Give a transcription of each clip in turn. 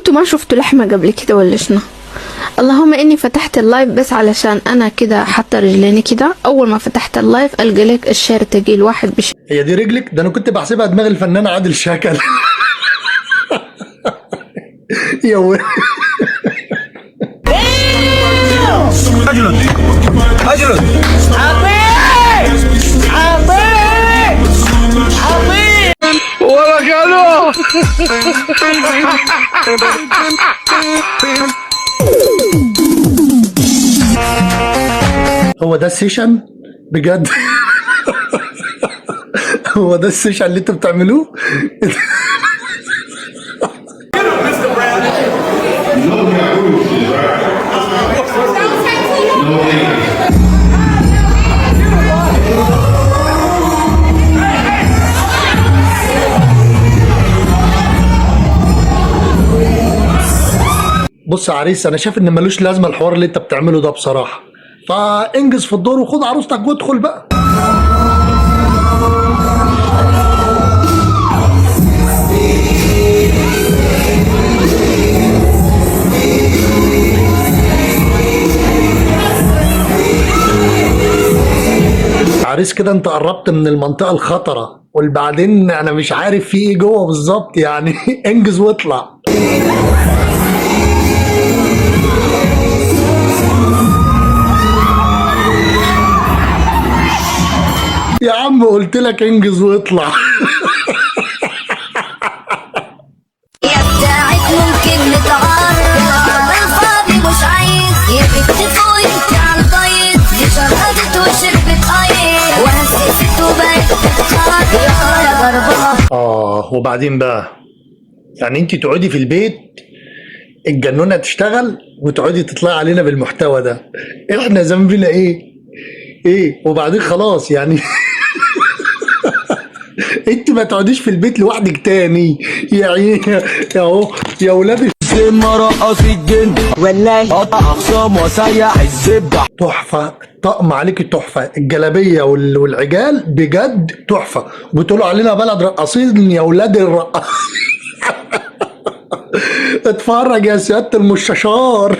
انتوا ما شفتوا لحمة قبل كده ولا شنو؟ اللهم اني فتحت اللايف بس علشان انا كده حاطه رجليني كده. اول ما فتحت اللايف القى لك الشير تقيل واحد هي دي رجلك؟ ده انا كنت بحسبها دماغ الفنان عادل شكل. يا اجلد والله قالوا. هو ده السيشن بجد؟ هو ده السيشن اللي انتوا بتعملوه؟ بص يا عريس، انا شايف ان ملوش لازمه الحوار اللي انت بتعمله ده بصراحه، فانجز في الدور وخد عروستك وادخل بقى. عريس كده انت قربت من المنطقه الخطره، وبعدين انا مش عارف في ايه جوه بالظبط يعني. انجز واطلع. يا عم قلت لك انجز واطلع. يا بتاعت ممكن نتعرف بالفاضي مش عايز يا بنت فوق انت على البيض دي شربت وشربت ايض وهزت وبقت تتخاط يا ضربات. وبعدين بقى يعني انت تقعدي في البيت الجنونة تشتغل وتقعدي تطلعي علينا بالمحتوى ده، احنا ذنبنا ايه؟ وبعدين خلاص يعني. انت ما تقعديش في البيت لوحدك تاني يا عيني. اهو يا ولاد الزمة رقص الجن والله قطع اخصام وسيح الزبدة. تحفة، طقم عليك تحفة، الجلابية والعجال بجد تحفة، بتقولوا علينا بلد رقاصين يا ولاد الرقاص. اتفرج يا سيادة المستشار.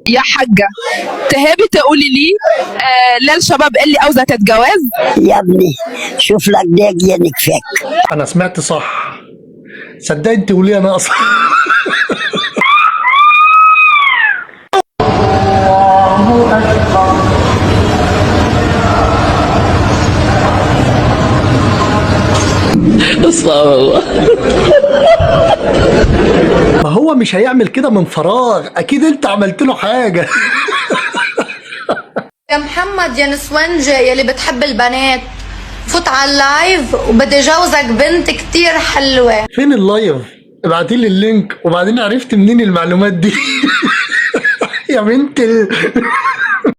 يا حاجة تهابي تقولي لي لا الشباب اللي عاوزة تتجوز. يا ابني شوف لك داج ينكفك. انا سمعت صح، صدقني انت وليه ناقصة. استغفر الله. ما هو مش هيعمل كده من فراغ، اكيد انت عملت له حاجة. يا محمد يا نسوانجة يلي بتحب البنات، فوت على اللايف وبدي جوزك بنت كتير حلوة. فين اللايف؟ ابعتيلي اللينك. وبعدين عرفت منين المعلومات دي؟ يا بنت